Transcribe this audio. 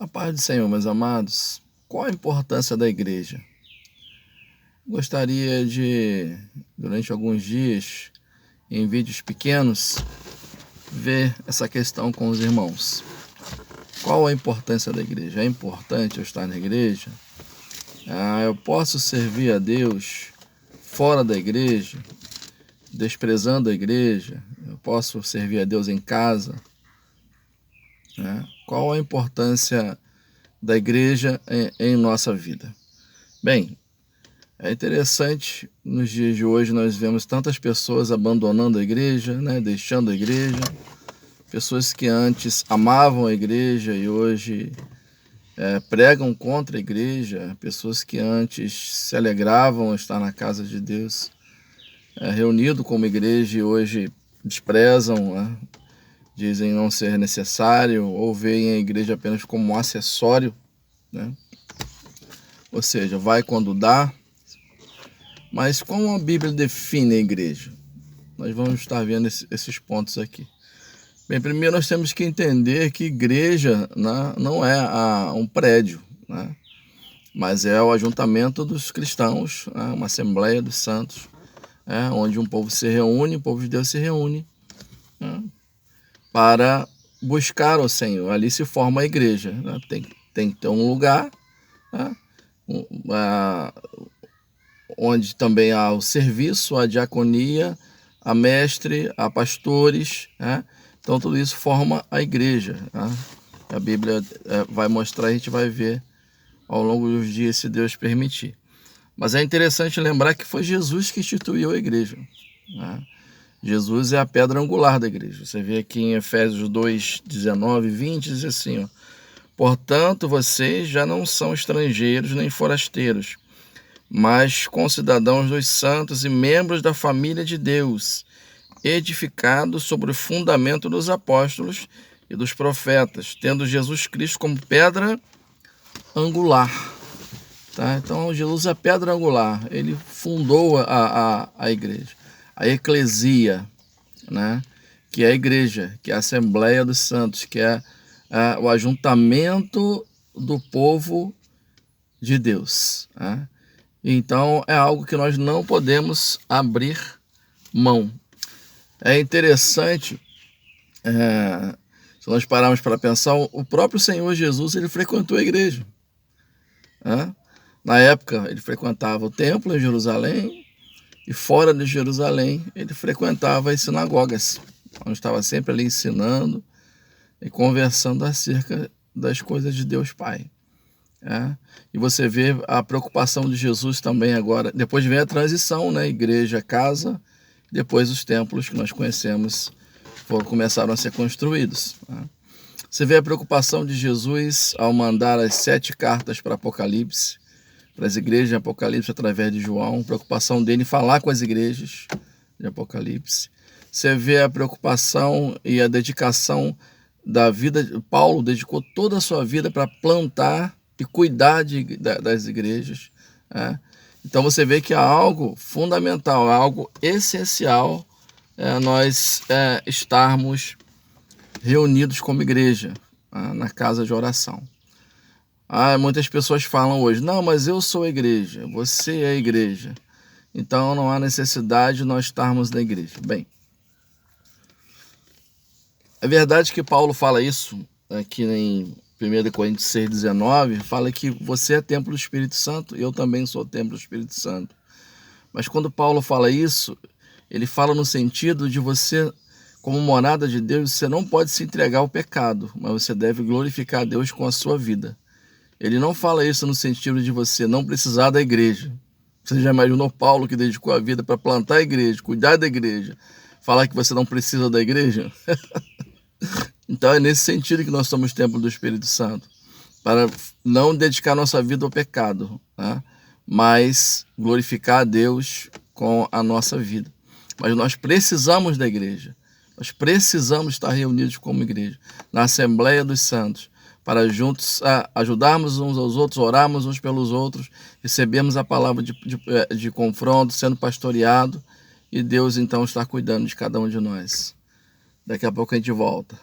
A paz do Senhor, meus amados, qual a importância da igreja? Gostaria de, durante alguns dias, em vídeos pequenos, ver essa questão com os irmãos. Qual a importância da igreja? É importante eu estar na igreja? Eu posso servir a Deus fora da igreja, desprezando a igreja? Eu posso servir a Deus em casa? Qual a importância da igreja em nossa vida? Bem, é interessante, nos dias de hoje nós vemos tantas pessoas abandonando a igreja, deixando a igreja, pessoas que antes amavam a igreja e hoje pregam contra a igreja, pessoas que antes se alegravam estar na casa de Deus, reunido como igreja e hoje desprezam, dizem não ser necessário ou veem a igreja apenas como um acessório, ou seja, vai quando dá. Mas como a Bíblia define a igreja? Nós vamos estar vendo esses pontos aqui. Bem, primeiro nós temos que entender que igreja não é um prédio, mas é o ajuntamento dos cristãos, uma assembleia dos santos, onde um povo se reúne, o povo de Deus se reúne para buscar o Senhor. Ali se forma a igreja, tem que ter um lugar, onde também há o serviço, a diaconia, a mestre, a pastores, então tudo isso forma a igreja. A Bíblia vai mostrar, a gente vai ver ao longo dos dias, se Deus permitir. Mas é interessante lembrar que foi Jesus que instituiu a igreja. Jesus é a pedra angular da igreja. Você vê aqui em Efésios 2, 19 e 20, diz assim, portanto, vocês já não são estrangeiros nem forasteiros, mas concidadãos dos santos e membros da família de Deus, edificados sobre o fundamento dos apóstolos e dos profetas, tendo Jesus Cristo como pedra angular. Então, Jesus é a pedra angular, ele fundou a igreja, a eclesia, que é a igreja, que é a Assembleia dos Santos, que é o ajuntamento do povo de Deus. Então, é algo que nós não podemos abrir mão. É interessante, se nós pararmos para pensar, o próprio Senhor Jesus, ele frequentou a igreja. Na época, ele frequentava o templo em Jerusalém e fora de Jerusalém, ele frequentava as sinagogas, onde estava sempre ali ensinando e conversando acerca das coisas de Deus Pai. E você vê a preocupação de Jesus também agora. Depois vem a transição, igreja, casa, depois os templos que nós conhecemos começaram a ser construídos. Você vê a preocupação de Jesus ao mandar as 7 cartas para Apocalipse, para as igrejas de Apocalipse através de João, preocupação dele em falar com as igrejas de Apocalipse. Você vê a preocupação e a dedicação da vida. Paulo dedicou toda a sua vida para plantar e cuidar das igrejas. Então você vê que há algo fundamental, algo essencial, nós estarmos reunidos como igreja, na casa de oração. Muitas pessoas falam hoje, não, mas eu sou a igreja, você é a igreja, então não há necessidade de nós estarmos na igreja. Bem, é verdade que Paulo fala isso aqui em 1 Coríntios 6,19, fala que você é templo do Espírito Santo e eu também sou templo do Espírito Santo. Mas quando Paulo fala isso, ele fala no sentido de você, como morada de Deus, você não pode se entregar ao pecado, mas você deve glorificar a Deus com a sua vida. Ele não fala isso no sentido de você não precisar da igreja. Você já imaginou Paulo, que dedicou a vida para plantar a igreja, cuidar da igreja, falar que você não precisa da igreja? Então é nesse sentido que nós somos templo do Espírito Santo, para não dedicar nossa vida ao pecado, mas glorificar a Deus com a nossa vida. Mas nós precisamos da igreja, nós precisamos estar reunidos como igreja, na Assembleia dos Santos, para juntos ajudarmos uns aos outros, orarmos uns pelos outros, recebermos a palavra de confronto, sendo pastoreado, e Deus então está cuidando de cada um de nós. Daqui a pouco a gente volta.